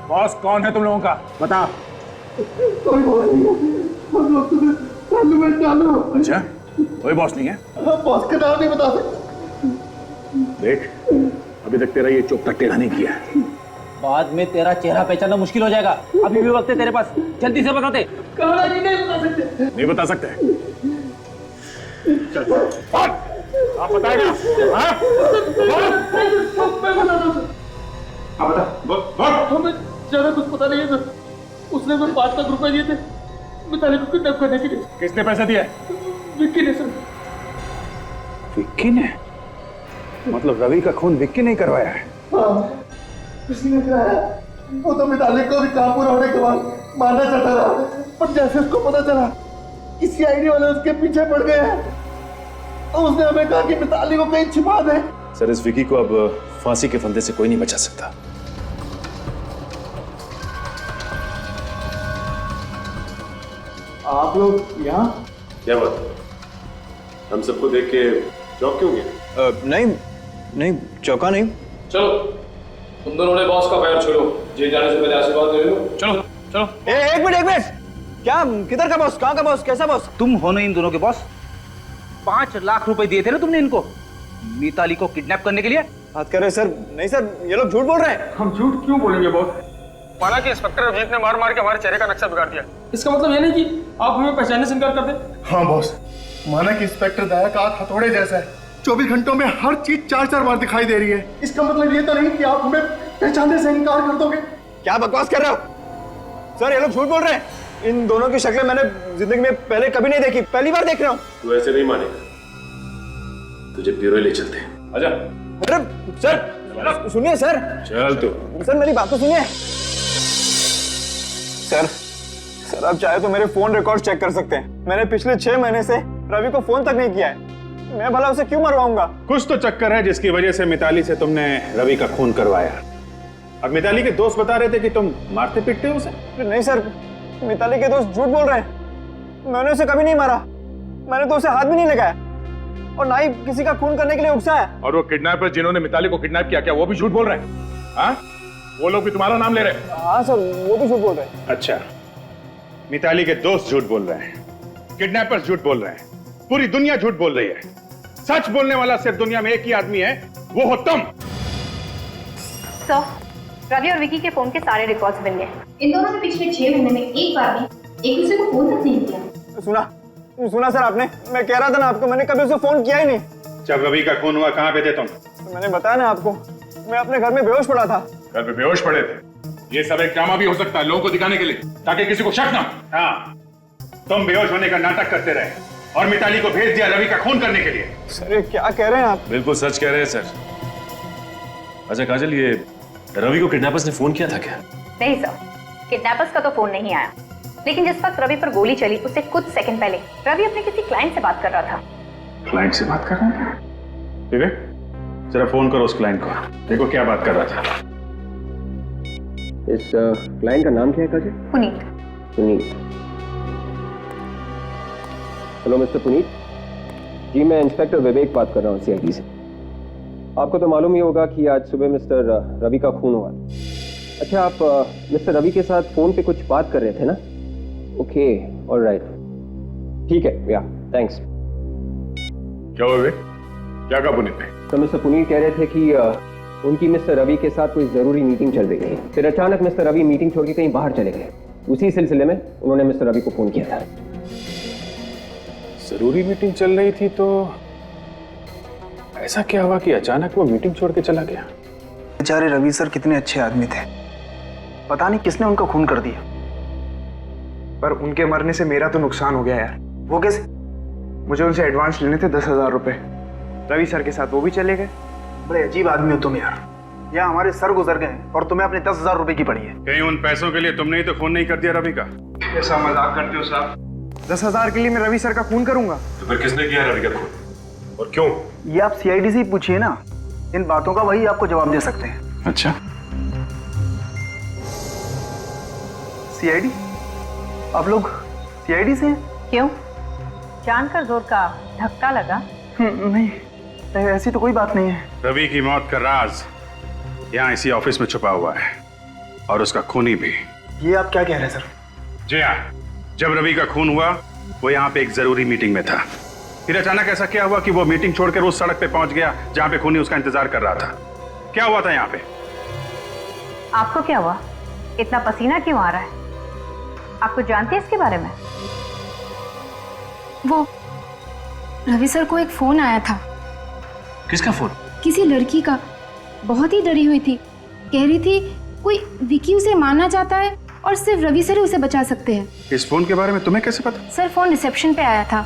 बॉस कौन है तुम लोगों का? बता। कोई बोल नहीं, हम लोग तो लो। अच्छा, कोई बॉस नहीं है? बॉस का नाम नहीं बता सकते। देख, अभी तक तेरा ये चोपता टेढ़ा नहीं किया है। बाद में तेरा चेहरा पहचानना मुश्किल हो जाएगा। अभी भी वक्त है तेरे पास, जल्दी से बताते। काला जी नहीं बता सकते। नहीं बता सकते? चल, आप बताएगा? हाँ? मैं बता दूं सर। हाँ बता, बोल। हमें ज्यादा कुछ पता नहीं है सर। उसने हमें 5 लाख रुपए दिए थे मिताली को किडनैप करने के लिए। किसने पैसे दिए? विक्की ने सर। विक्की ने? मतलब रवि का खून विक्की नहीं करवाया है? हाँ, किसी ने कराया। वो तो मिताली को भी काम पूरा होने के बाद मारना चाहता था, पर जैसे उसको पता चला कि सीआईडी वाले उसके पीछे पड़ गए हैं, तो उसने हमें कहा कि मिताली को कहीं छिपा दे। सर, इस विकी को अब फांसी के फंदे से कोई नहीं बचा सकता। आप लोग यहाँ? क्या बात? हम सबको देख के चौंक क्यों गए? नहीं चौका नहीं। चलो, तुम दोनों ने बॉस का पैर छोड़ो। जेल जाने से पहले आशीर्वाद ले लो। चलो चलो। एक मिनट। क्या, किधर का बॉस? कहाँ का बॉस? कैसा बॉस? तुम हो ना इन दोनों के बॉस। 5 लाख रुपए दिए थे ना तुमने इनको मिताली को किडनैप करने के लिए। बात कर रहे सर? नहीं सर, ये लोग झूठ बोल रहे हैं। हम झूठ क्यों बोलेंगे बॉस? माना कि इंस्पेक्टर अभिजीत ने मार मार के हमारे चेहरे का नक्शा बिगाड़ दिया। इसका मतलब ये नहीं कि आप हमें पहचानने से इनकार कर दे। हाँ बॉस, माना कि इंस्पेक्टर दया का हाथ हथौड़े जैसा है। 24 घंटों में हर चीज 4-4 बार दिखाई दे रही है। इसका मतलब ये तो नहीं कि आप हमें पहचानने से इनकार कर दोगे। क्या बकवास कर रहे हो सर? ये लोग झूठ बोल रहे हैं। इन दोनों की शक्लें मैंने जिंदगी में पहले कभी नहीं देखी, पहली बार देख रहा हूँ। तू ऐसे नहीं मानेगा, तुझे ब्यूरो ले चलते हैं। आजा। अरे सर, सुनिए सर। चल तू। सर मेरी बात तो सुनिए। सर आप चाहे तो मेरे फोन रिकॉर्ड चेक कर सकते हैं। मैंने पिछले 6 महीने से रवि को फोन तक नहीं किया है। मैं भला उसे क्यों मरवाऊंगा? कुछ तो चक्कर है जिसकी वजह से मिताली से तुमने रवि का खून करवाया। अब मिताली के दोस्त बता रहे थे कि तुम मारते पीटते हो उसे। नहीं सर, मिताली के दोस्त झूठ बोल रहे हैं। मैंने उसे कभी नहीं मारा। मैंने तो उसे हाथ भी नहीं लगाया और ना ही किसी का खून करने के लिए उकसाया। और वो किडनैपर जिन्होंने मिताली को किडनैप किया, क्या वो भी झूठ बोल रहे हैं? हाँ, वो लोग भी तुम्हारा नाम ले रहे हैं? हाँ सर, वो भी झूठ बोल रहे हैं। अच्छा, मिताली के दोस्त झूठ बोल रहे हैं, किडनैपर्स झूठ बोल रहे हैं, पूरी दुनिया झूठ बोल रही है। सच बोलने वाला सिर्फ दुनिया में एक ही आदमी है, वो हो तुम। सर, रवि और विकी के फोन के सारे रिकॉर्ड्स मिल गए। इन दोनों ने पिछले 6 महीने में एक बार भी एक दूसरे को फोन तक नहीं किया। सुना सर आपने? मैं कह रहा था ना आपको, मैंने कभी उसे फोन किया ही नहीं। जब रवि का खून हुआ कहाँ पे थे तुम? तो मैंने बताया ना आपको, मैं अपने घर में बेहोश पड़ा था। घर पे बेहोश पड़े थे? ये सब एक ड्रामा भी हो सकता है लोगों को दिखाने के लिए, ताकि किसी को शक ना। हाँ, तुम बेहोश होने का नाटक करते रहे और मिताली को भेज दिया रवि का खून करने के लिए। सर ये क्या कह रहे हैं आप? बिल्कुल सच कह रहे हैं सर। अच्छा काजल, ये रवि को किडनैपर्स ने फोन किया था क्या? नहीं सर, किडनैपर्स का तो फोन नहीं आया, लेकिन जिस वक्त रवि पर गोली चली उससे कुछ सेकंड पहले रवि अपने किसी क्लाइंट से बात कर रहा था। क्लाइंट से बात कर रहा था? ठीक है, जरा फोन करो उस क्लाइंट को, देखो क्या बात कर रहा था। इस क्लाइंट का नाम क्या है काजल? पुनीत। हेलो मिस्टर पुनीत जी, मैं इंस्पेक्टर विवेक बात कर रहा हूँ सीआईडी से। आपको तो मालूम ही होगा कि आज सुबह मिस्टर रवि का खून हुआ। अच्छा, आप मिस्टर रवि के साथ फोन पे कुछ बात कर रहे थे ना? ओके, ऑलराइट, ठीक है, या थैंक्स। क्या हुआ विवेक? क्या कहा पुनीत ने? तो मिस्टर पुनीत कह रहे थे कि उनकी मिस्टर रवि के साथ कोई जरूरी मीटिंग चल रही थी, फिर अचानक मिस्टर रवि मीटिंग छोड़ के कहीं बाहर चले गए। उसी सिलसिले में उन्होंने मिस्टर रवि को फोन किया था। जरूरी मीटिंग चल रही थी तो ऐसा क्या हुआ कि अचानक वो मीटिंग छोड़ के चला गया? बेचारे रवि सर कितने अच्छे आदमी थे, पता नहीं किसने उनका खून कर दिया। पर उनके मरने से मेरा तो नुकसान हो गया यार। वो कैसे? मुझे उनसे एडवांस लेने थे 10,000 रुपए। रवि सर के साथ वो भी चले गए। बड़े अजीब आदमी हो तुम यार। यहाँ हमारे सर गुजर गए और तुम्हें अपने 10,000 रुपए की पड़ी है। कहीं उन पैसों के लिए तुमने ही तो खून नहीं कर दिया रवि का? ऐसा मजाक करते हो साहब? 10,000 के लिए मैं रवि सर का खून करूंगा? तो फिर किसने किया रवि का खून और क्यों? ये आप सीआईडी से ही पूछिए ना, इन बातों का वही आपको जवाब दे सकते हैं। अच्छा, सीआईडी? आप लोग सीआईडी से हैं? क्यों, जानकर जोर का धक्का लगा? नहीं, ऐसी तो कोई बात नहीं है। रवि की मौत का राज यहाँ इसी ऑफिस में छुपा हुआ है और उसका खूनी भी। ये आप क्या कह रहे हैं सर? जी हाँ, जब रवि का खून हुआ वो यहाँ पे एक जरूरी मीटिंग में था। फिर अचानक ऐसा क्या हुआ कि वो मीटिंग छोड़कर उस सड़क पे पहुंच गया जहां पे खूनी उसका इंतजार कर रहा था? क्या हुआ था यहाँ पे? आपको क्या हुआ? इतना पसीना क्यों आ रहा है? आप कुछ जानते हैं इसके बारे में? वो रवि सर को एक फोन आया था। किसका फोन? किसी लड़की का। बहुत ही डरी हुई थी, कह रही थी कोई विकी उसे मारना चाहता है और सिर्फ रवि सर ही उसे बचा सकते हैं। इस फोन के बारे में तुम्हें कैसे पता? सर फोन रिसेप्शन पे आया था।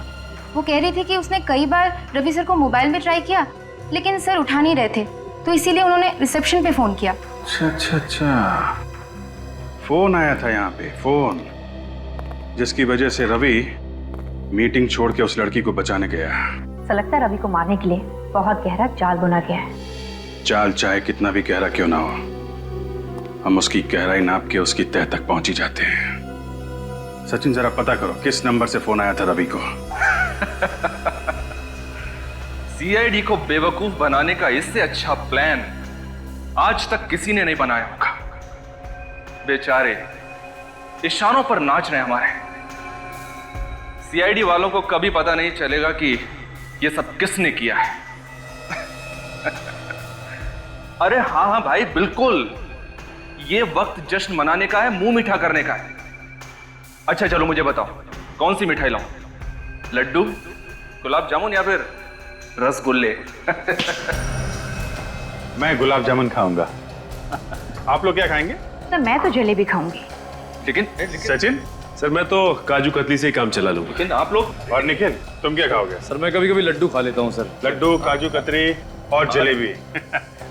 वो कह रही थी कि उसने कई बार रवि सर को मोबाइल में ट्राई किया लेकिन सर उठा नहीं रहे थे, तो इसीलिए उन्होंने रिसेप्शन पे फोन किया। अच्छा, फोन आया था यहाँ पे, फोन जिसकी वजह से रवि मीटिंग छोड़ के उस लड़की को बचाने गया। ऐसा लगता है रवि को मारने के लिए बहुत गहरा जाल बुना गया है। जाल चाहे कितना भी गहरा क्यों ना हो, हम उसकी गहराई नाप के उसकी तह तक पहुंच ही जाते हैं। सचिन, जरा पता करो किस नंबर से फोन आया था रवि को। सीआईडी को बेवकूफ बनाने का इससे अच्छा प्लान आज तक किसी ने नहीं बनाया होगा। बेचारे इशारों पर नाच रहे हमारे। सीआईडी वालों को कभी पता नहीं चलेगा कि ये सब किसने किया है। अरे हाँ भाई, बिल्कुल, ये वक्त जश्न मनाने का है, मुंह मीठा करने का है। अच्छा चलो मुझे बताओ, कौन सी मिठाई लाऊं? लड्डू, गुलाब जामुन या फिर रसगुल्ले? मैं गुलाब जामुन खाऊंगा। आप लोग क्या खाएंगे? तो मैं तो जलेबी खाऊंगी। लेकिन सचिन? सर मैं तो काजू कतली से ही काम चला लूंगा। लेकिन आप लोग? और निखिल, तुम क्या खाओगे? सर मैं कभी कभी लड्डू खा लेता हूँ सर। लड्डू, काजू कतरी और जलेबी।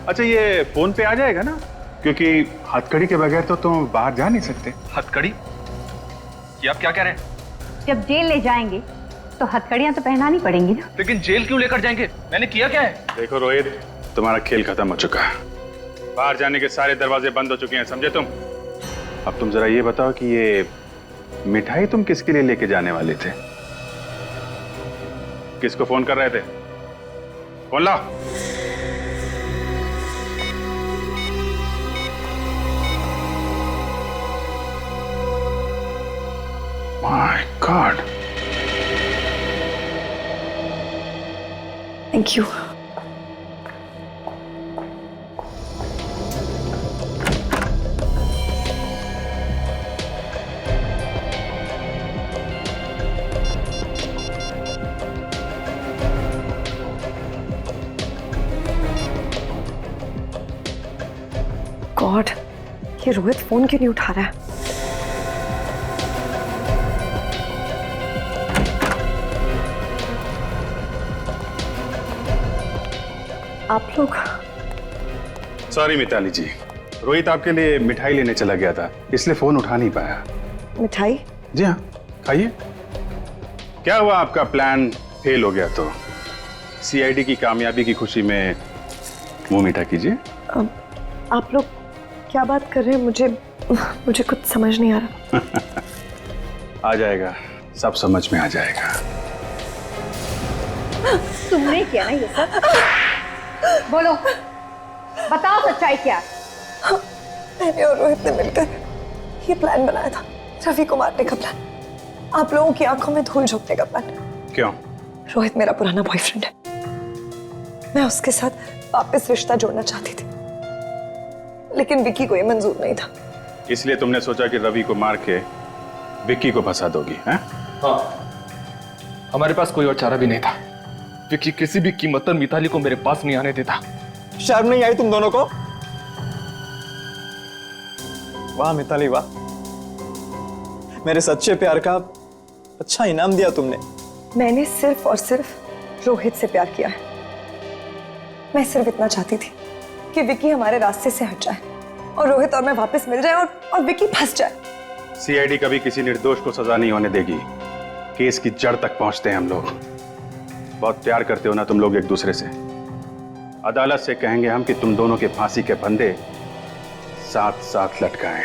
अच्छा, ये फोन पे आ जाएगा ना? क्योंकि हथकड़ी के बगैर तो तुम बाहर जा नहीं सकते। हथकड़ी? ये आप क्या कह रहे हैं? जब जेल ले जाएंगे तो हथकड़ियां तो पहनानी पड़ेंगी ना। लेकिन जेल क्यों लेकर जाएंगे? मैंने किया क्या है? देखो रोहित, तुम्हारा खेल खत्म हो चुका है। बाहर जाने के सारे दरवाजे बंद हो चुके हैं, समझे तुम? अब तुम जरा ये बताओ कि ये मिठाई तुम किसके लिए लेके जाने वाले थे? किसको फोन कर रहे थे? फोन लाओ। My God. Thank you. God, ये रोहित फोन क्यों नहीं उठा रहा है? आप लोग? सॉरी मिताली जी, रोहित आपके लिए मिठाई लेने चला गया था, इसलिए फोन उठा नहीं पाया। मिठाई? जी हाँ, खाइए। क्या हुआ, आपका प्लान फेल हो गया तो सीआईडी की कामयाबी की खुशी में मुंह मीठा कीजिए। आप लोग क्या बात कर रहे हैं? मुझे कुछ समझ नहीं आ रहा। आ जाएगा, सब समझ में आ जाएगा। तुमने किया ना ये सब? बोलो, बताओ सच्चाई क्या? मैंने और रोहित ने मिलकर ये प्लान बनाया था, रवि को मारने का प्लान, आप लोगों की आंखों में धूल झोंकने का प्लान। क्यों? रोहित मेरा पुराना बॉयफ्रेंड है, मैं उसके साथ वापस रिश्ता जोड़ना चाहती थी, लेकिन विक्की को ये मंजूर नहीं था। इसलिए तुमने सोचा कि रवि को मार के विक्की को फंसा दोगी, हैं? हाँ, हमारे पास कोई और चारा भी नहीं था। विक्की किसी भी कीमत पर मिताली को मेरे पास नहीं आने देता। शर्म नहीं आई तुम दोनों को? वाह मिताली वाह, मेरे सच्चे प्यार का अच्छा इनाम दिया तुमने। मैंने सिर्फ और सिर्फ रोहित से प्यार किया है। मैं सिर्फ इतना चाहती थी कि विक्की हमारे रास्ते से हट जाए और रोहित और मैं वापस मिल जाए और विक्की फंस जाए। सीआईडी कभी किसी निर्दोष को सजा नहीं होने देगी। केस की जड़ तक पहुंचते हैं हम लोग। बहुत प्यार करते हो ना तुम लोग एक दूसरे से। अदालत से कहेंगे हम कि तुम दोनों के फांसी के फंदे साथ साथ लटकाएं।